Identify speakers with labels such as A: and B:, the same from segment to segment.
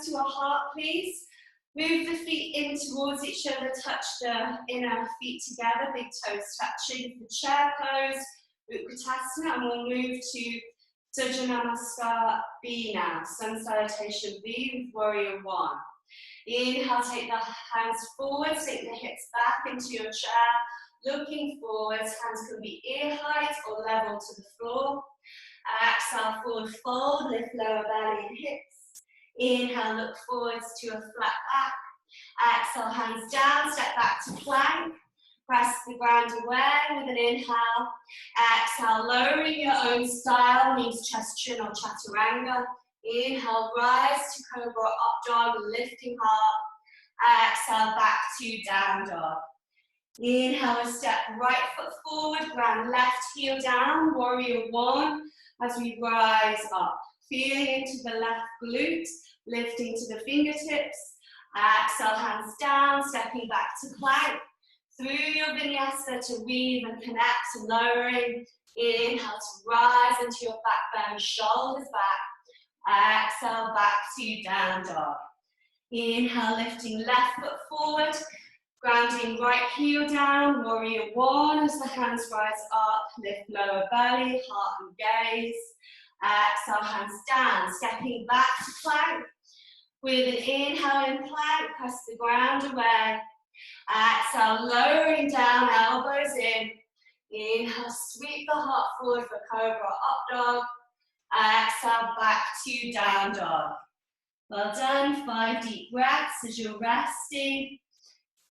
A: hands to our heart, please. Move the feet in towards each other, touch the inner feet together, big toes touching for chair pose, Utkatasana, and we'll move to Surya Namaskar B now, Sun Salutation B with Warrior One. Inhale, take the hands forward, take the hips back into your chair, looking forwards, hands can be ear height or level to the floor. Exhale, forward fold, lift lower belly and hips. Inhale, look forwards to a flat back. Exhale, hands down, step back to plank. Press the ground away with an inhale. Exhale, lowering your own style, knees, chest, chin or chaturanga. Inhale, rise to cobra, up dog, lifting heart. Exhale, back to down dog. Inhale, a step right foot forward, ground left heel down, warrior one, as we rise up. Feeling into the left glute, lifting to the fingertips. Exhale, hands down, stepping back to plank. Through your vinyasa to weave and connect, lowering. Inhale to rise into your back bend, shoulders back. Exhale, back to down dog. Inhale, lifting left foot forward, grounding right heel down, warrior one as the hands rise up, lift lower belly, heart and gaze. Exhale, hands down, stepping back to plank. With an inhale in plank, press the ground away. Exhale, lowering down, elbows in. Inhale, sweep the heart forward for cobra, up dog. Exhale, back to down dog. Well done, 5 deep breaths as you're resting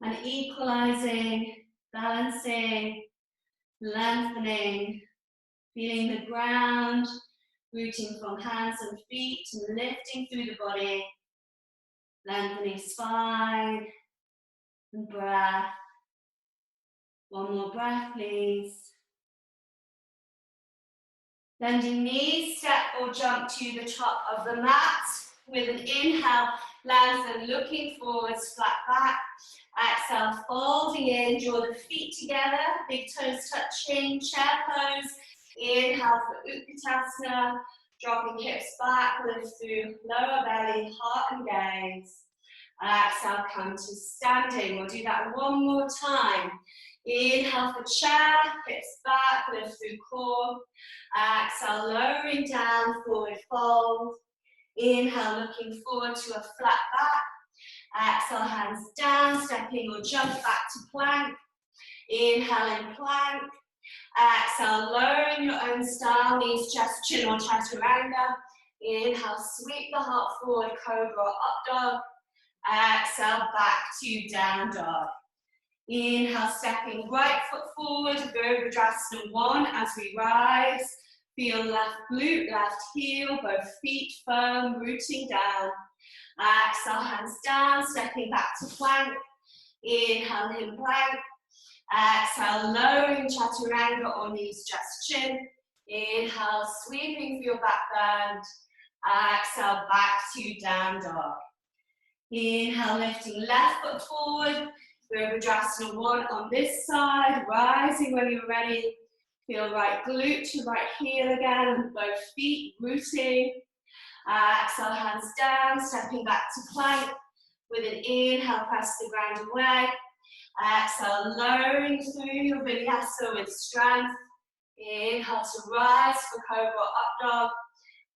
A: and equalizing, balancing, lengthening, feeling the ground, rooting from hands and feet and lifting through the body, lengthening spine and breath. One more breath, please. Bending knees, step or jump to the top of the mat. With an inhale, lengthen, looking forwards, flat back. Exhale, folding in, draw the feet together, big toes touching, chair pose. Inhale for Utkatasana, dropping hips back, lift through lower belly, heart and gaze. Exhale, come to standing. We'll do that one more time. Inhale for chair, hips back, lift through core. Exhale, lowering down, forward fold. Inhale, looking forward to a flat back. Exhale, hands down, stepping or jump back to plank. Inhale in plank. Exhale, lowering your own style, knees, chest, chin or chaturanga. Inhale, sweep the heart forward, cobra, up dog. Exhale, back to down dog. Inhale, stepping right foot forward, Virabhadrasana 1 as we rise. Feel left glute, left heel, both feet firm, rooting down. Exhale, hands down, stepping back to plank. Inhale, in plank. Exhale, lowering chaturanga or knees, chest, chin. Inhale, sweeping through your back bend. Exhale, back to down dog. Inhale, lifting left foot forward. Virabhadrasana 1 on this side, rising when you're ready. Feel right glute to right heel again, both feet rooting. Exhale, hands down, stepping back to plank. With an inhale, press the ground away. Exhale, lowering through your vinyasa with strength. Inhale to rise for cobra, up dog.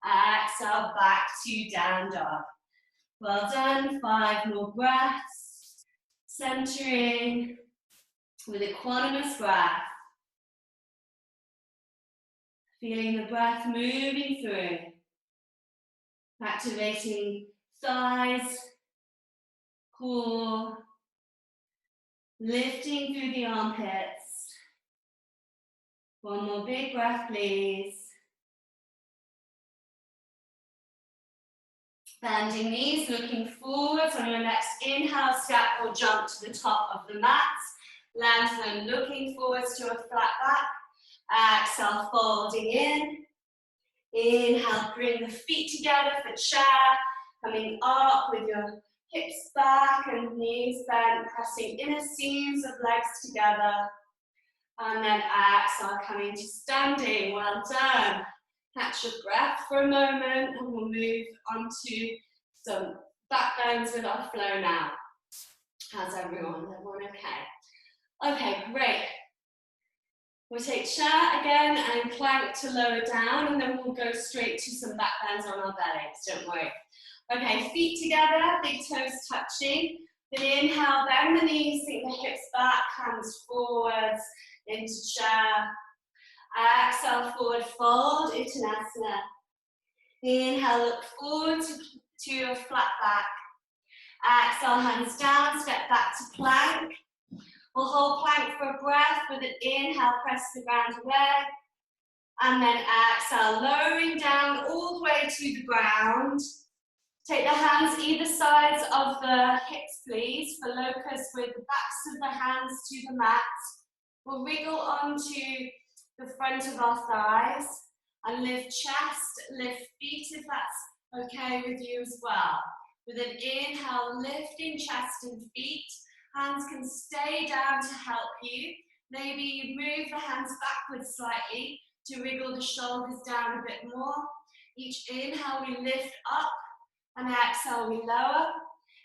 A: Exhale, back to down dog. Well done, 5 more breaths. Centering with equanimous breath. Feeling the breath moving through. Activating thighs, core, lifting through the armpits. One more big breath, please. Bending knees, looking forwards. On your next inhale, step or jump to the top of the mat. Lengthen, looking forwards to a flat back. Exhale, folding in. Inhale, bring the feet together for chair. Coming up with your hips back and knees bent, pressing inner seams of legs together. And then exhale, coming to standing. Well done. Catch your breath for a moment and we'll move on to some back bends with our flow now. How's everyone? Everyone okay? Okay, great. We'll take chair again and plank to lower down, and then we'll go straight to some back bends on our bellies, don't worry. Okay, feet together, big toes touching. Then inhale, bend the knees, sink the hips back, hands forwards, into chair. Exhale, forward fold, Uttanasana. Inhale, look forward to your flat back. Exhale, hands down, step back to plank. We'll hold plank for a breath with an inhale, press the ground away. And then exhale, lowering down all the way to the ground. Take the hands either sides of the hips, please, for locust with the backs of the hands to the mat. We'll wriggle onto the front of our thighs and lift chest, lift feet if that's okay with you as well. With an inhale, lifting chest and feet. Hands can stay down to help you. Maybe you move the hands backwards slightly to wriggle the shoulders down a bit more. Each inhale, we lift up, and exhale, we lower.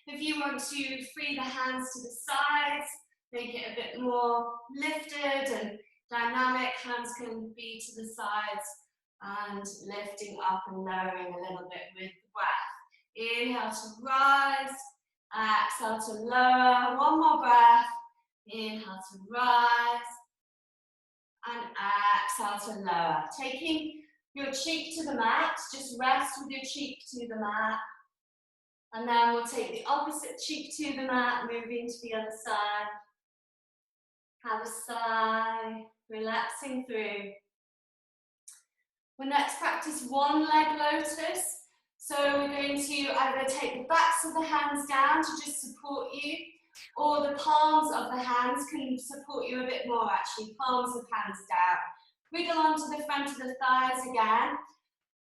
A: If you want to free the hands to the sides, make it a bit more lifted and dynamic, hands can be to the sides and lifting up and lowering a little bit with the breath. Inhale to rise, exhale to lower. One more breath. Inhale to rise, and exhale to lower. Taking your cheek to the mat, just rest with your cheek to the mat. And then we'll take the opposite cheek to the mat, moving to the other side. Have a sigh, relaxing through. We'll next practice one leg lotus. So we're going to either take the backs of the hands down to just support you, or the palms of the hands can support you a bit more actually, palms of hands down. Wriggle onto the front of the thighs again.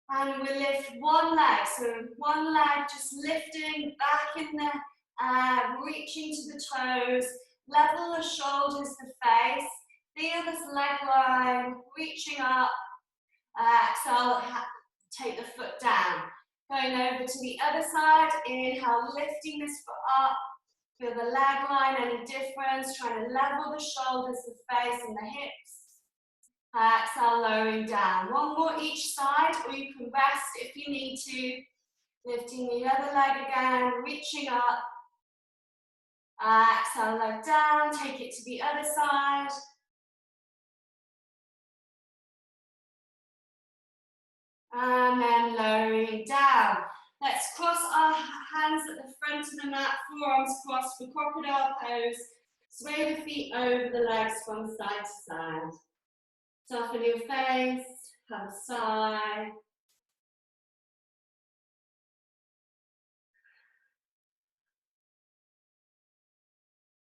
A: And we'll lift one leg, so one leg just lifting back in the air, reaching to the toes, level the shoulders, the face, feel this leg line, reaching up, exhale, take the foot down. Going over to the other side, inhale, lifting this foot up, feel the leg line, any difference, trying to level the shoulders, the face and the hips. Exhale, lowering down. One more each side, or you can rest if you need to. Lifting the other leg again, reaching up. Exhale, leg down, take it to the other side. And then lowering down. Let's cross our hands at the front of the mat, forearms crossed for crocodile pose. Sway the feet over the legs from side to side. Soften your face, have a sigh.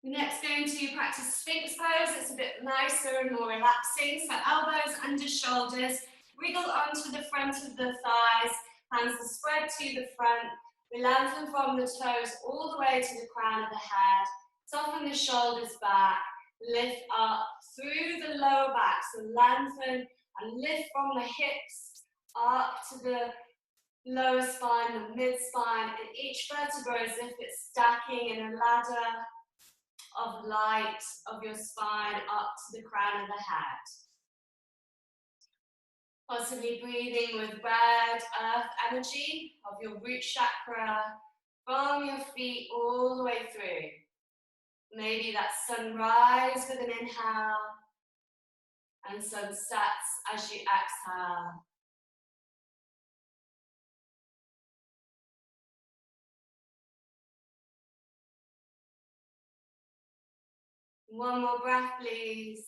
A: We're next going to practice Sphinx pose. It's a bit nicer and more relaxing. So elbows under shoulders, wriggle onto the front of the thighs, hands are spread to the front. We lengthen from the toes all the way to the crown of the head. Soften the shoulders back, lift up through the lower back. So lengthen and lift from the hips up to the lower spine, the mid-spine, and each vertebra as if it's stacking in a ladder of light of your spine up to the crown of the head. Possibly breathing with red earth energy of your root chakra from your feet all the way through. Maybe that sunrise with an inhale and sunsets as you exhale. One more breath, please.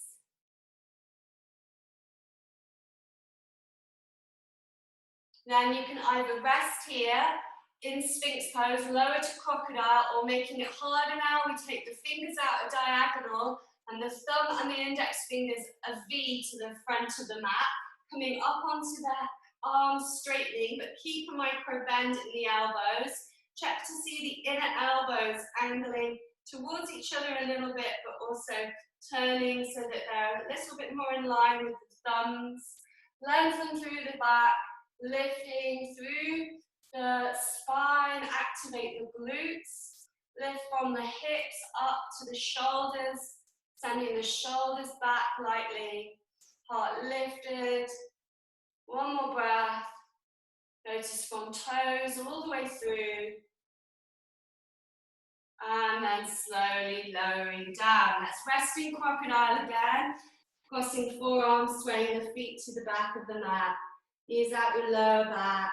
A: Then you can either rest here in Sphinx pose, lower to crocodile, or making it harder now, we take the fingers out a diagonal and the thumb and the index fingers a V to the front of the mat, coming up onto the arms straightening, but keep a micro bend in the elbows. Check to see the inner elbows angling towards each other a little bit, but also turning so that they're a little bit more in line with the thumbs. Lengthen through the back, lifting through the spine, activate the glutes, lift from the hips up to the shoulders, sending the shoulders back lightly, heart lifted. One more breath. Notice from toes all the way through. And then slowly lowering down. That's resting crocodile again. Crossing forearms, swaying the feet to the back of the mat. Ease out your lower back.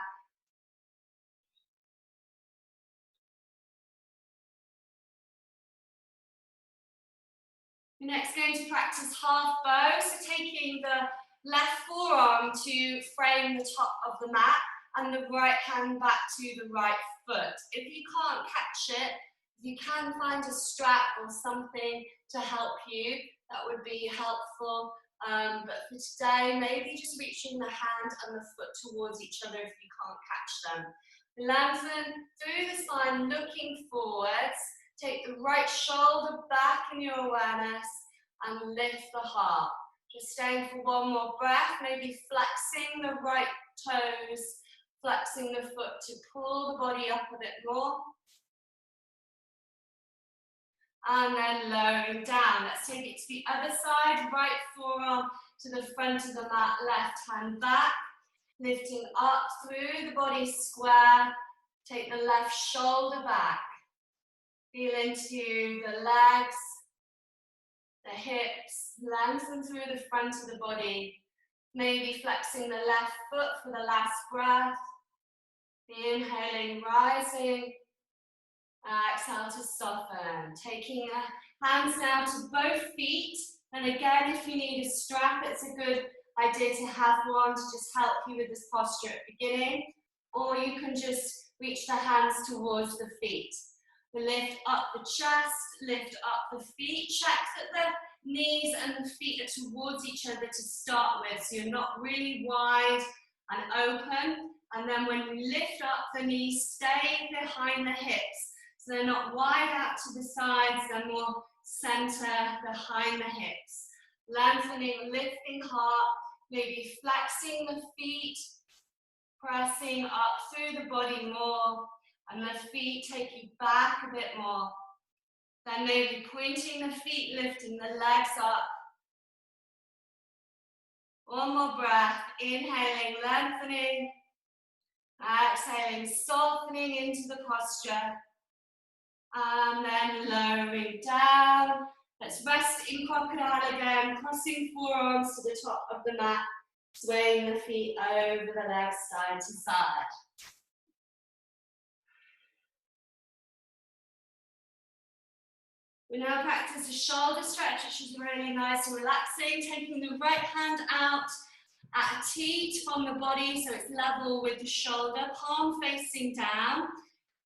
A: We're next going to practice half bow. So taking the left forearm to frame the top of the mat and the right hand back to the right foot. If you can't catch it, you can find a strap or something to help you. That would be helpful. But for today, maybe just reaching the hand and the foot towards each other if you can't catch them. Lengthen through the spine, looking forwards. Take the right shoulder back in your awareness and lift the heart. Just staying for one more breath, maybe flexing the right toes, flexing the foot to pull the body up a bit more. And then lowering down. Let's take it to the other side. Right forearm to the front of the mat, left hand back. Lifting up through the body square. Take the left shoulder back. Feel into the legs, the hips, lengthen through the front of the body. Maybe flexing the left foot for the last breath. Inhaling, rising. Exhale to soften. Taking the hands now to both feet. And again, if you need a strap, it's a good idea to have one to just help you with this posture at the beginning. Or you can just reach the hands towards the feet. Lift up the chest, lift up the feet. Check that the knees and the feet are towards each other to start with, so you're not really wide and open. And then when we lift up, the knees stay behind the hips. So they're not wide out to the sides, they're more center behind the hips. Lengthening, lifting heart, maybe flexing the feet, pressing up through the body more. And the feet take you back a bit more. Then maybe pointing the feet, lifting the legs up. One more breath. Inhaling, lengthening. Exhaling, softening into the posture. And then lowering down. Let's rest in crocodile again. Crossing forearms to the top of the mat. Swaying the feet over the legs side to side. We now practice a shoulder stretch, which is really nice and relaxing. Taking the right hand out at a T from the body, so it's level with the shoulder, palm facing down.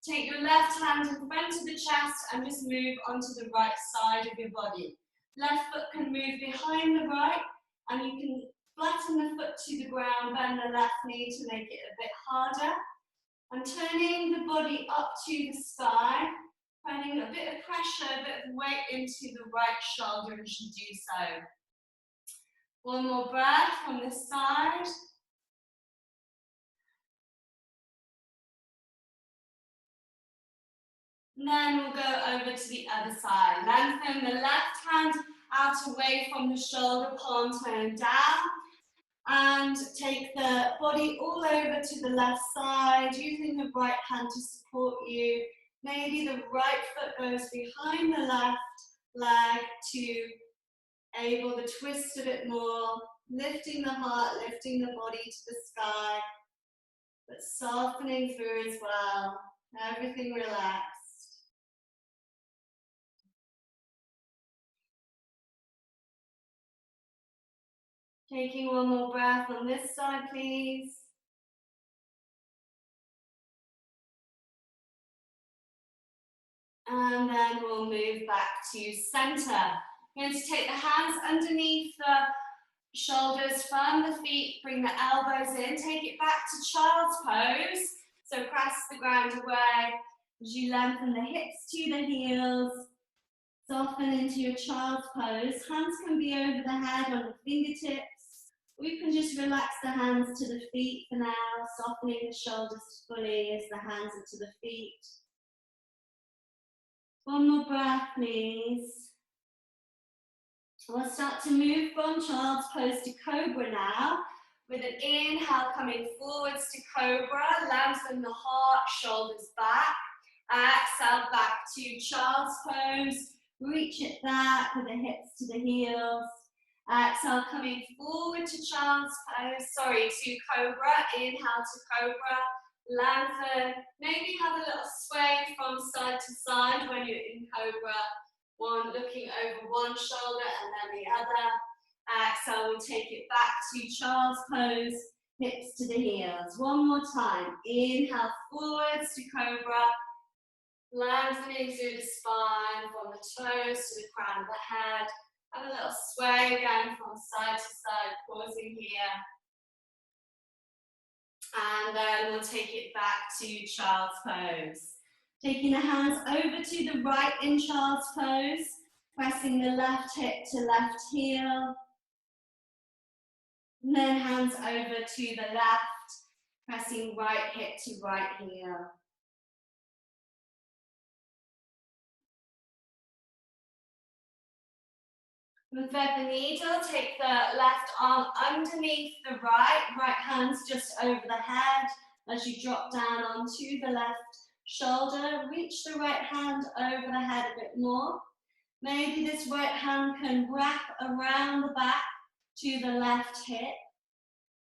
A: Take your left hand in front of the chest and just move onto the right side of your body. Left foot can move behind the right, and you can flatten the foot to the ground, bend the left knee to make it a bit harder. And turning the body up to the sky. Putting a bit of pressure, a bit of weight into the right shoulder as you do so. One more breath from this side. And then we'll go over to the other side. Lengthen the left hand out away from the shoulder, palm turned down. And take the body all over to the left side, using the right hand to support you. Maybe the right foot goes behind the left leg to able to twist a bit more, lifting the heart, lifting the body to the sky, but softening through as well. Everything relaxed. Taking one more breath on this side, please. And then we'll move back to center. We're going to take the hands underneath the shoulders, firm the feet, bring the elbows in, take it back to child's pose. So press the ground away as you lengthen the hips to the heels. Soften into your child's pose. Hands can be over the head on the fingertips, We can just relax the hands to the feet for now, softening the shoulders fully as the hands are to the feet. One more breath, please. We'll start to move from child's pose to cobra now. With an inhale coming forwards to cobra, lengthen the heart, shoulders back. Exhale back to child's pose. Reach it back with the hips to the heels. Exhale coming forward to child's pose, to cobra. Inhale to cobra. Lengthen. Maybe have a little sway from side to side when you're in cobra. One looking over one shoulder and then the other. Exhale, we'll take it back to child's pose, hips to the heels. One more time. Inhale forwards to cobra. Lengthening through the spine, from the toes to the crown of the head. Have a little sway again from side to side, pausing here. And then we'll take it back to child's pose. Taking the hands over to the right in child's pose, pressing the left hip to left heel. And then hands over to the left, pressing right hip to right heel. With the needle, take the left arm underneath the right hand's just over the head. As you drop down onto the left shoulder, reach the right hand over the head a bit more. Maybe this right hand can wrap around the back to the left hip.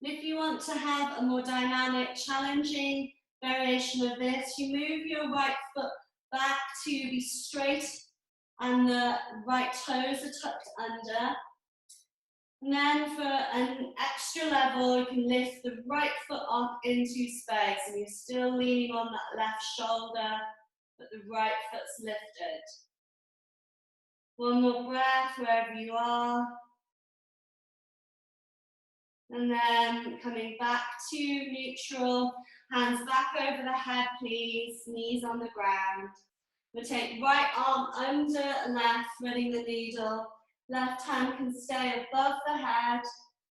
A: And if you want to have a more dynamic, challenging variation of this, you move your right foot back to be straight and the right toes are tucked under. And then for an extra level, you can lift the right foot up into space and you're still leaning on that left shoulder, but the right foot's lifted. One more breath wherever you are. And then coming back to neutral, hands back over the head please, knees on the ground. We'll take right arm under left, threading the needle. Left hand can stay above the head,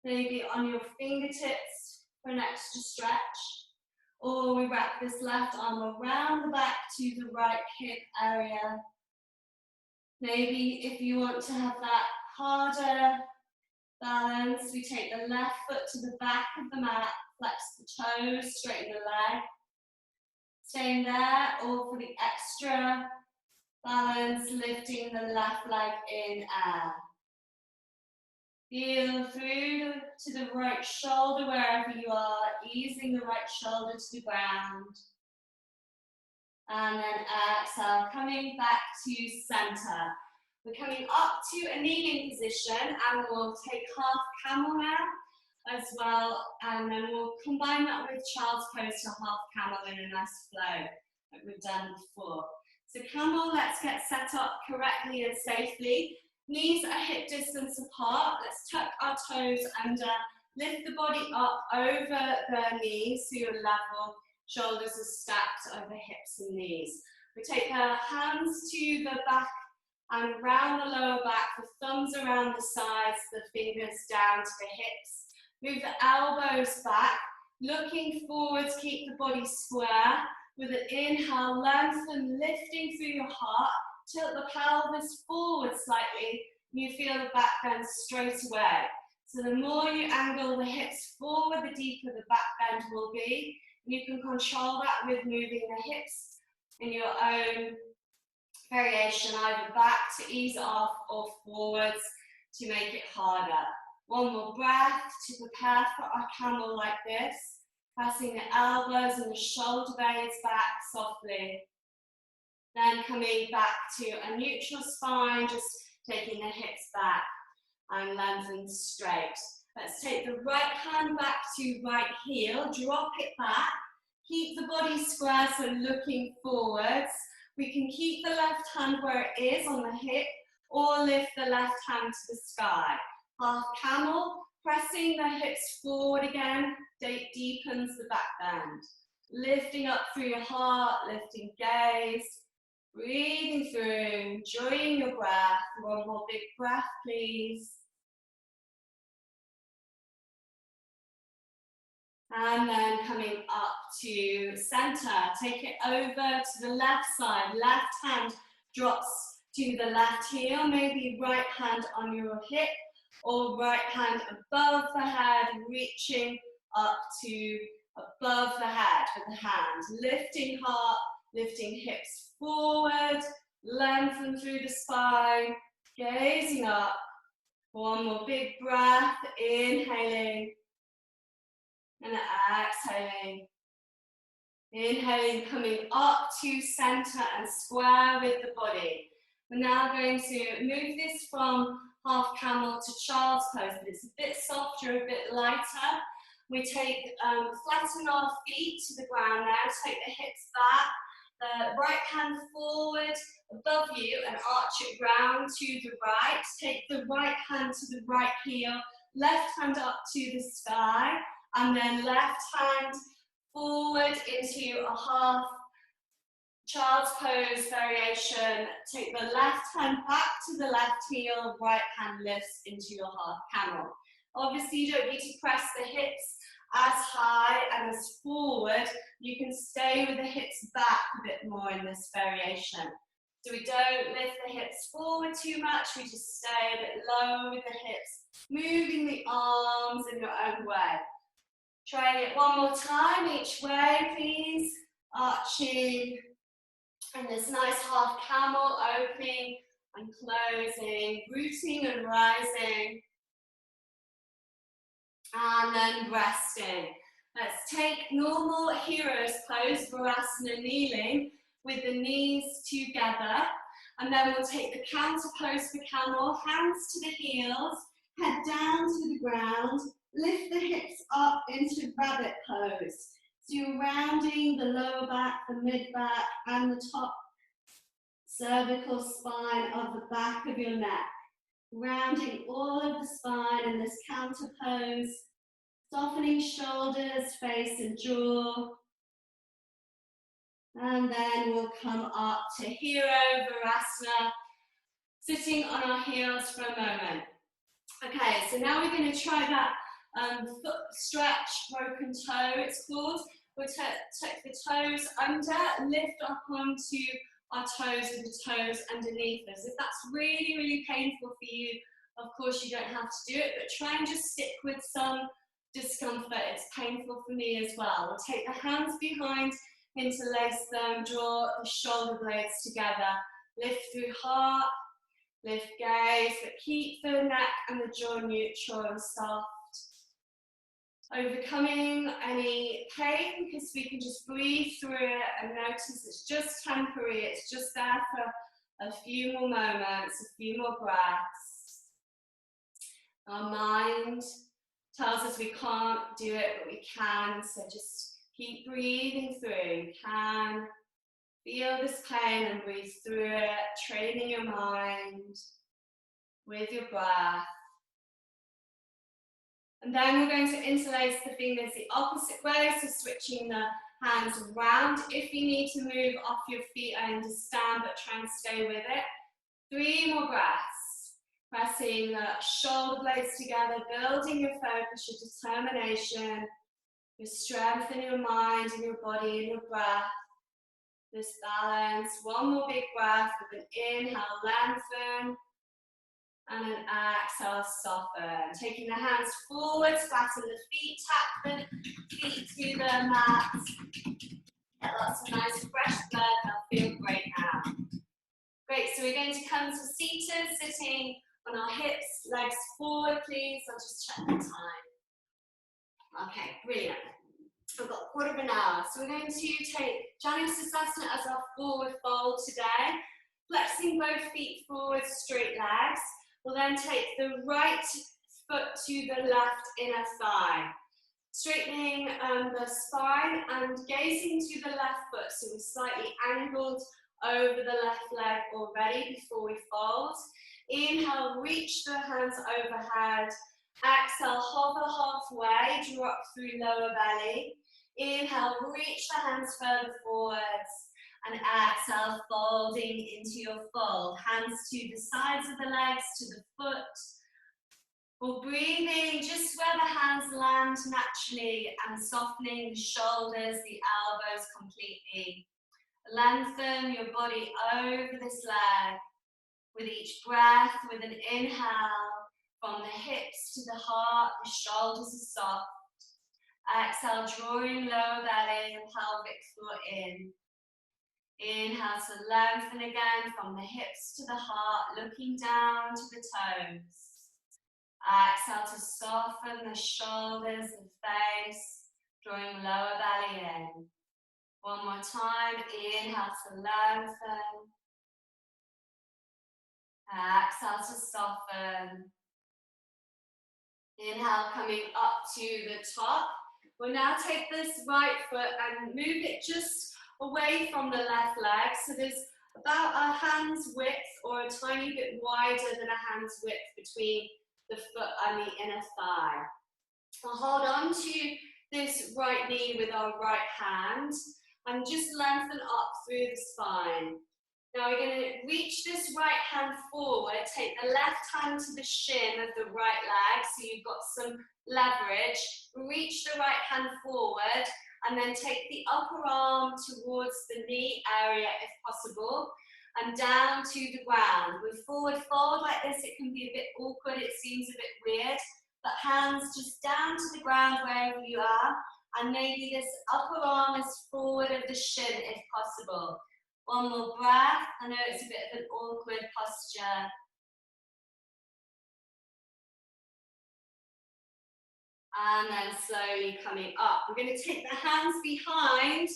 A: maybe on your fingertips for an extra stretch. Or we wrap this left arm around the back to the right hip area. Maybe if you want to have that harder balance, we take the left foot to the back of the mat, flex the toes, straighten the leg. Staying there, or for the extra balance, lifting the left leg in air. Feel through to the right shoulder wherever you are, easing the right shoulder to the ground. And then exhale, coming back to center. We're coming up to a kneeling position and we'll take half camel now as well, and then we'll combine that with child's pose to half camel in a nice flow like we've done before. So camel, let's get set up correctly and safely. Knees are hip distance apart. Let's tuck our toes under, lift the body up over the knees so you're level, shoulders are stacked over hips and knees. We take our hands to the back and around the lower back, the thumbs around the sides, the fingers down to the hips. Move the elbows back, looking forwards, keep the body square. With an inhale, lengthen, lifting through your heart, tilt the pelvis forward slightly, and you feel the back bend straight away. So the more you angle the hips forward, the deeper the back bend will be. And you can control that with moving the hips in your own variation, either back to ease off or forwards to make it harder. One more breath to prepare for our camel like this, pressing the elbows and the shoulder blades back softly. Then coming back to a neutral spine, just taking the hips back and lengthen straight. Let's take the right hand back to right heel, drop it back, keep the body square, so looking forwards. We can keep the left hand where it is on the hip or lift the left hand to the sky. Half camel, pressing the hips forward again, deepens the back bend. Lifting up through your heart, lifting gaze, breathing through, enjoying your breath. One more big breath, please. And then coming up to center. Take it over to the left side. Left hand drops to the left heel. Maybe right hand on your hip or right hand above the head, reaching up to above the head with the hand. Lifting heart, lifting hips forward, lengthen through the spine, gazing up. One more big breath, inhaling and exhaling. Inhaling, coming up to center and square with the body. We're now going to move this from half camel to child's pose, but it's a bit softer, a bit lighter. We flatten our feet to the ground now, take the hips back, the right hand forward above you and arch it round to the right. Take the right hand to the right heel, left hand up to the sky, and then left hand forward into a half child's pose variation. Take the left hand back to the left heel, right hand lifts into your half camel. Obviously you don't need to press the hips as high and as forward. You can stay with the hips back a bit more in this variation. So we don't lift the hips forward too much, we just stay a bit low with the hips, moving the arms in your own way. Try it one more time, each way please. Arching, and this nice half camel, opening and closing, rooting and rising. And then resting. Let's take normal hero's pose, Virasana kneeling, with the knees together. And then we'll take the counter pose for camel, hands to the heels, head down to the ground, lift the hips up into rabbit pose. So you're rounding the lower back, the mid back, and the top cervical spine of the back of your neck. Rounding all of the spine in this counter pose, softening shoulders, face and jaw. And then we'll come up to Hero Virasana, sitting on our heels for a moment. Okay, so now we're going to try that foot stretch, broken toe it's called. We'll take the toes under, lift up onto our toes with the toes underneath us. If that's really, really painful for you, of course you don't have to do it, but try and just stick with some discomfort. It's painful for me as well. We'll take the hands behind, interlace them, draw the shoulder blades together, lift through heart, lift gaze, but keep the neck and the jaw neutral and soft. Overcoming any pain, because we can just breathe through it and notice it's just temporary, it's just there for a few more moments, a few more breaths. Our mind tells us we can't do it, but we can, so just keep breathing through. You can feel this pain and breathe through it, training your mind with your breath. And then we're going to interlace the fingers the opposite way, so switching the hands around. If you need to move off your feet, I understand, but try and stay with it. 3 more breaths. Pressing the shoulder blades together, building your focus, your determination, your strength in your mind, in your body, in your breath. This balance. 1 more big breath with an inhale, lengthen. And an exhale, soften. Taking the hands forward, flatten the feet, tap the feet to the mat. Get lots of nice fresh blood, they'll feel great now. Great, so we're going to come to seated, sitting on our hips, legs forward please. I'll just check the time. Okay, brilliant. We've got a quarter of an hour. So we're going to take Janusasana as our forward fold today. Flexing both feet forward, straight legs. We'll then take the right foot to the left inner thigh. Straightening the spine and gazing to the left foot, so we're slightly angled over the left leg already before we fold. Inhale, reach the hands overhead. Exhale, hover halfway, drop through lower belly. Inhale, reach the hands further forwards. And exhale, folding into your fold. Hands to the sides of the legs, to the foot. Or breathing just where the hands land naturally and softening the shoulders, the elbows completely. Lengthen your body over this leg with each breath, with an inhale from the hips to the heart, the shoulders are soft. Exhale, drawing lower belly and pelvic floor in. Inhale to lengthen again from the hips to the heart, looking down to the toes. Exhale to soften the shoulders and face, drawing lower belly in. One more time, inhale to lengthen. Exhale to soften. Inhale, coming up to the top. We'll now take this right foot and move it just away from the left leg. So there's about a hand's width or a tiny bit wider than a hand's width between the foot and the inner thigh. We'll hold on to this right knee with our right hand and just lengthen up through the spine. Now we're going to reach this right hand forward, take the left hand to the shin of the right leg so you've got some leverage. Reach the right hand forward and then take the upper arm towards the knee area if possible and down to the ground. With forward fold like this, it can be a bit awkward, it seems a bit weird, but hands just down to the ground wherever you are, and maybe this upper arm is forward of the shin if possible. One more breath. I know it's a bit of an awkward posture. And then slowly coming up. We're going to take the hands behind,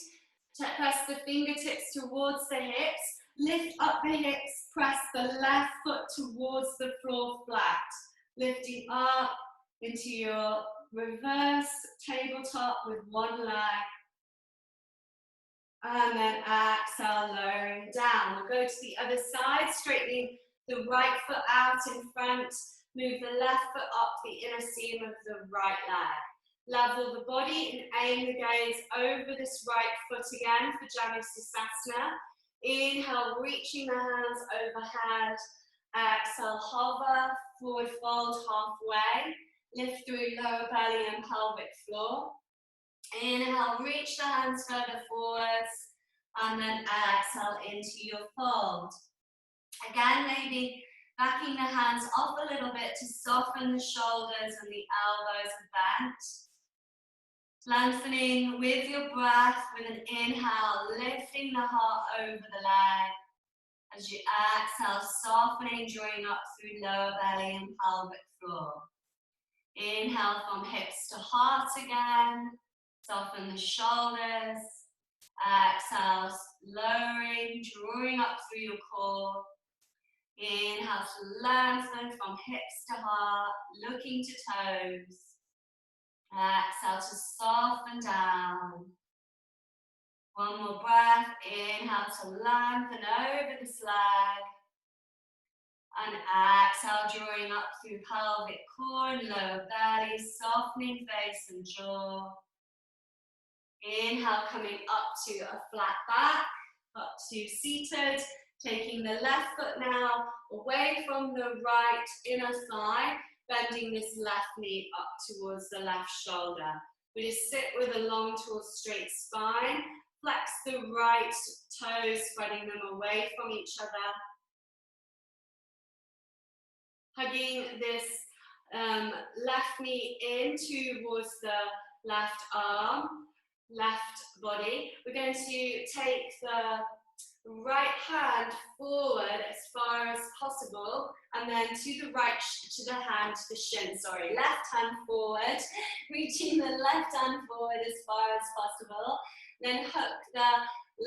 A: press the fingertips towards the hips, lift up the hips, press the left foot towards the floor flat, lifting up into your reverse tabletop with one leg. And then exhale, lowering down. We'll go to the other side, straightening the right foot out in front. Move the left foot up the inner seam of the right leg. Level the body and aim the gaze over this right foot again for Janushirasana. Inhale, reaching the hands overhead. Exhale, hover, forward fold halfway. Lift through lower belly and pelvic floor. Inhale, reach the hands further forwards, and then exhale into your fold. Again, maybe backing the hands off a little bit to soften the shoulders and the elbows are bent. Lengthening with your breath with an inhale, lifting the heart over the leg. As you exhale, softening, drawing up through lower belly and pelvic floor. Inhale from hips to heart again. Soften the shoulders. Exhale, lowering, drawing up through your core. Inhale to lengthen from hips to heart, looking to toes. Exhale to soften down. One more breath. Inhale to lengthen over this leg. And exhale, drawing up through pelvic core and lower belly, softening face and jaw. Inhale, coming up to a flat back, up to seated, taking the left foot now away from the right inner thigh, bending this left knee up towards the left shoulder. We just sit with a long, tall, straight spine, flex the right toes, spreading them away from each other. Hugging this left knee in towards the left arm, left body. We're going to take the right hand forward as far as possible, and then to the right, to the hand, to the shin, sorry. Left hand forward, reaching the left hand forward as far as possible. Then hook the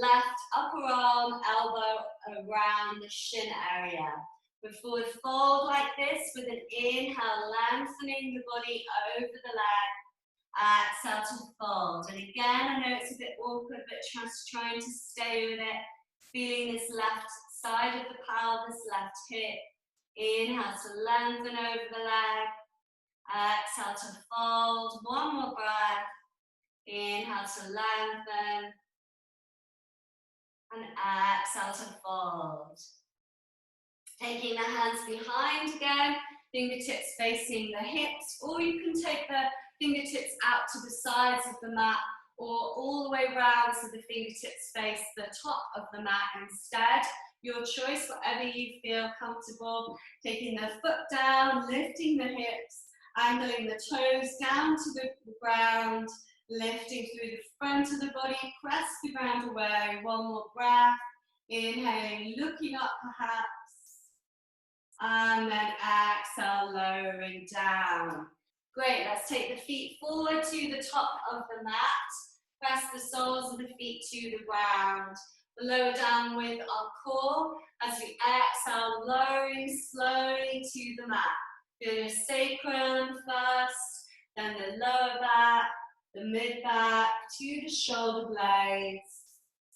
A: left upper arm, elbow around the shin area. Forward fold like this with an inhale, lengthening the body over the leg. Exhale to fold. And again, I know it's a bit awkward, but just trying to stay with it. Feeling this left side of the pelvis, left hip. Inhale to lengthen over the leg. Exhale to fold. One more breath. Inhale to lengthen. And exhale to fold. Taking the hands behind again, fingertips facing the hips, or you can take the fingertips out to the sides of the mat or all the way round so the fingertips face the top of the mat instead. Your choice, whatever you feel comfortable. Taking the foot down, lifting the hips, angling the toes down to the ground, lifting through the front of the body, press the ground away. One more breath. Inhaling, looking up perhaps. And then exhale, lowering down. Great, let's take the feet forward to the top of the mat. Press the soles of the feet to the ground. Lower down with our core as we exhale, lowering slowly to the mat. Feel your sacrum first, then the lower back, the mid back, to the shoulder blades.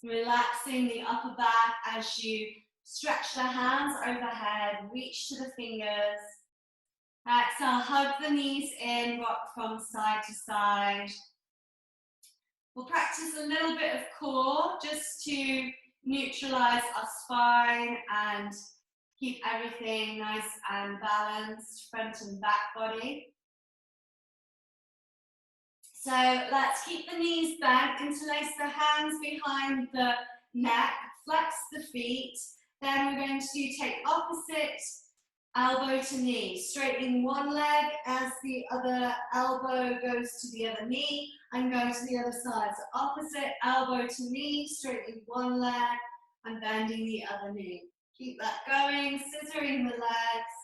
A: Relaxing the upper back as you stretch the hands overhead, reach to the fingers. Exhale, hug the knees in, rock from side to side. We'll practice a little bit of core just to neutralize our spine and keep everything nice and balanced, front and back body. So let's keep the knees bent, interlace the hands behind the neck, flex the feet. Then we're going to take opposite elbow to knee, straightening one leg as the other elbow goes to the other knee and go to the other side. So opposite elbow to knee, straightening one leg and bending the other knee. Keep that going, scissoring the legs,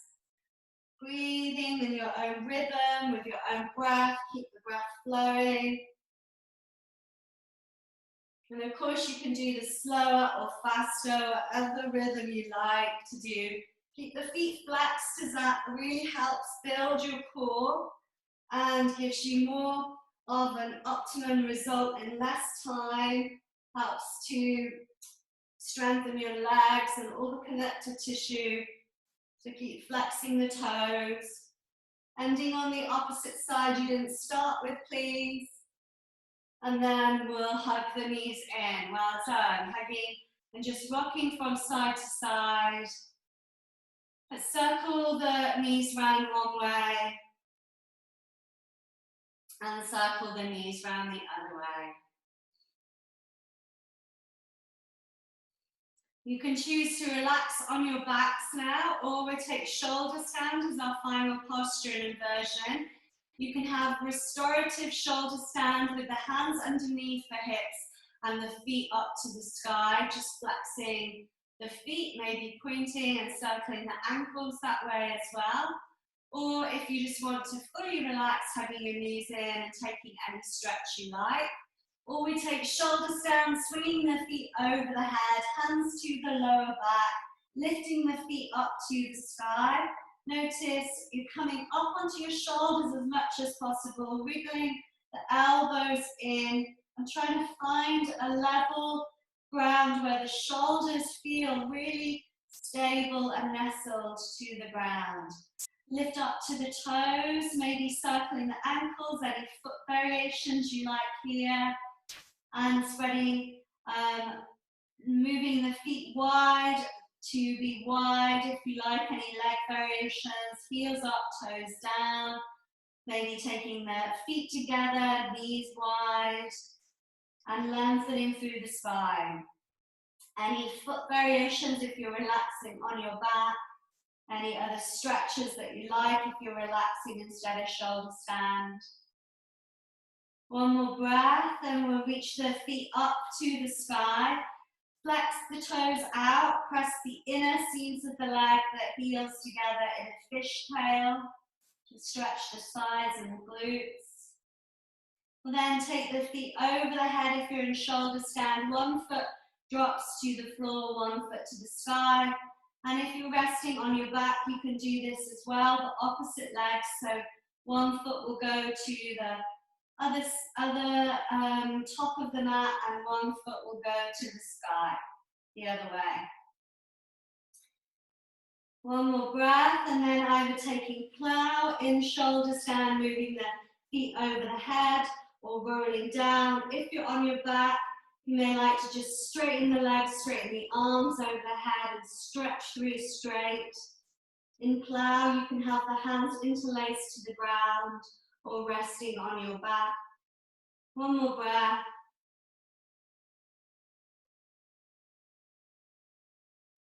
A: breathing in your own rhythm with your own breath. Keep the breath flowing. And of course you can do this slower or faster, whatever rhythm you like to do. Keep the feet flexed as that really helps build your core and gives you more of an optimum result in less time, helps to strengthen your legs and all the connective tissue. So keep flexing the toes. Ending on the opposite side you didn't start with, please. And then we'll hug the knees in. Well done. Hugging and just rocking from side to side. Let's circle the knees round one way. And circle the knees round the other way. You can choose to relax on your backs now, or we'll take shoulder stand as our final posture and inversion. You can have restorative shoulder stand with the hands underneath the hips and the feet up to the sky, just flexing the feet, maybe pointing and circling the ankles that way as well. Or if you just want to fully relax, hugging your knees in and taking any stretch you like. Or we take shoulder stand, swinging the feet over the head, hands to the lower back, lifting the feet up to the sky. Notice you're coming up onto your shoulders as much as possible, wriggling the elbows in and trying to find a level ground where the shoulders feel really stable and nestled to the ground. Lift up to the toes, maybe circling the ankles, any foot variations you like here. And spreading, moving the feet wide to be wide if you like, any leg variations, heels up, toes down, maybe taking the feet together, knees wide, and lengthening through the spine. Any foot variations if you're relaxing on your back, any other stretches that you like if you're relaxing instead of shoulder stand. One more breath, and we'll reach the feet up to the sky. Flex the toes out, press the inner seams of the leg, the heels together in a fishtail to stretch the sides and the glutes. We'll then take the feet over the head if you're in shoulder stand. One foot drops to the floor, one foot to the sky. And if you're resting on your back, you can do this as well, the opposite leg. So one foot will go to the other top of the mat and one foot will go to the sky, the other way. One more breath and then either taking plow in shoulder stand, moving the feet over the head or rolling down. If you're on your back, You may like to just straighten the legs, straighten the arms over the head and stretch through straight. In plow, you can have the hands interlaced to the ground or resting on your back. One more breath.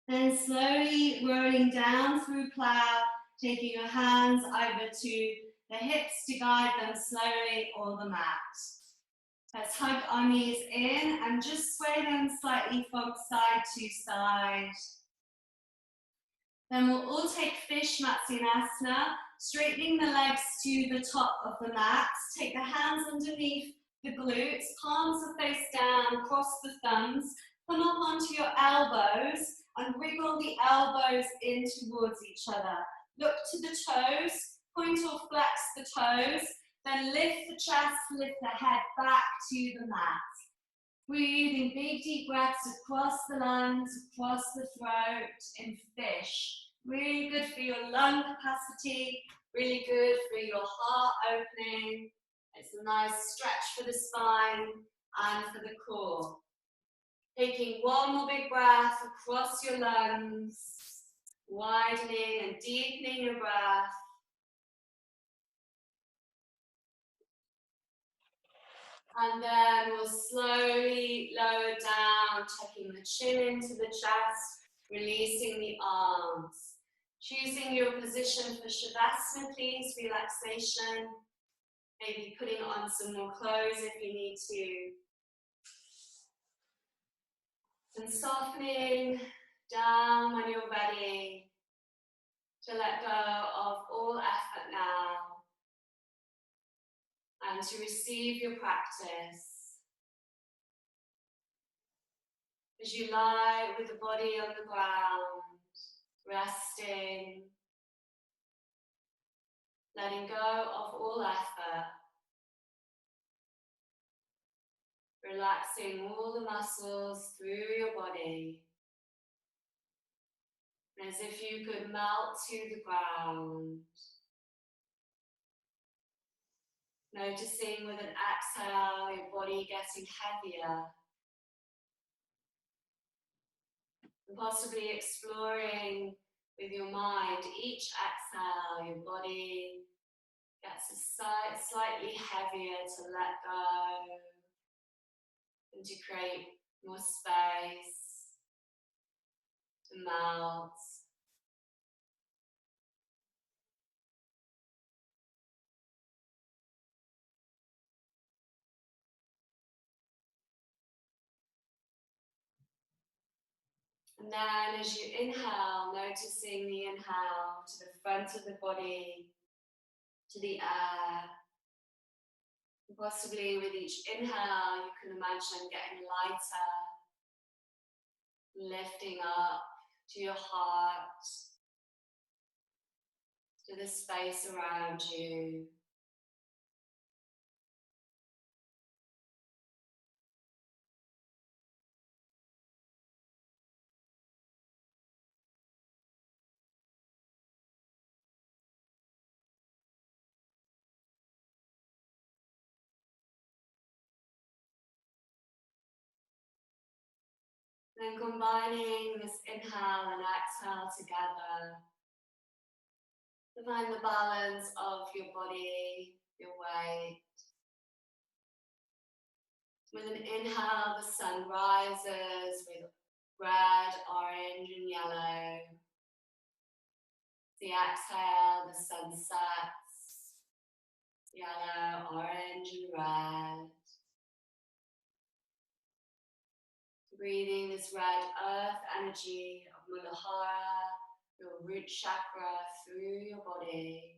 A: Then slowly rolling down through plow, taking your hands either to the hips to guide them slowly or the mat. Let's hug our knees in and just sway them slightly from side to side. Then we'll all take fish Matsyasana, straightening the legs to the top of the mat. Take the hands underneath the glutes, palms are face down, cross the thumbs, come up onto your elbows and wriggle the elbows in towards each other. Look to the toes, point or flex the toes, then lift the chest, lift the head back to the mat. Breathing big deep breaths across the lungs, across the throat in fish. Really good for your lung capacity, really good for your heart opening. It's a nice stretch for the spine and for the core. Taking one more big breath across your lungs, widening and deepening your breath. And then we'll slowly lower down, tucking the chin into the chest, releasing the arms. Choosing your position for Shavasana, please, relaxation. Maybe putting on some more clothes if you need to. And softening down when you're ready to let go of all effort now and to receive your practice. As you lie with the body on the ground, resting, letting go of all effort, relaxing all the muscles through your body, as if you could melt to the ground. Noticing with an exhale your body getting heavier, and possibly exploring with your mind each exhale your body gets slightly heavier to let go and to create more space to melt. And then as you inhale, noticing the inhale to the front of the body, to the air. And possibly with each inhale, you can imagine getting lighter, lifting up to your heart, to the space around you. Then combining this inhale and exhale together to find the balance of your body, your weight. With an inhale, the sun rises with red, orange and yellow. The exhale, the sun sets, yellow, orange and red. Breathing this red earth energy of Muladhara, your root chakra, through your body.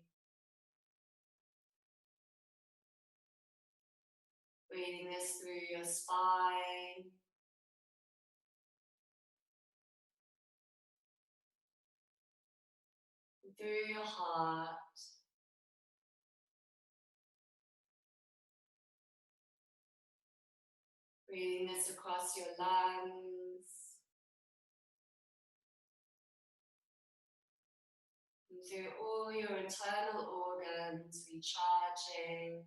A: Breathing this through your spine. And through your heart. Breathing this across your lungs. And through all your internal organs, recharging.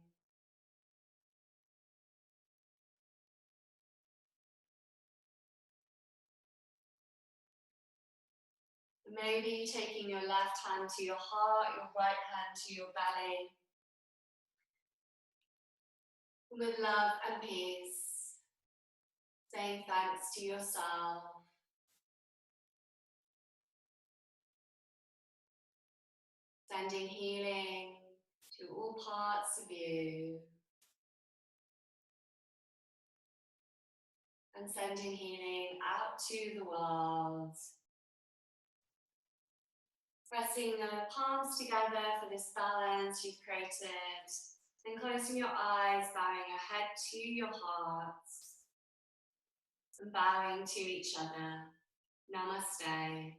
A: Maybe taking your left hand to your heart, your right hand to your belly. With love and peace, saying thanks to yourself. Sending healing to all parts of you. And sending healing out to the world. Pressing the palms together for this balance you've created. Then closing your eyes, bowing your head to your heart. And bowing to each other. Namaste.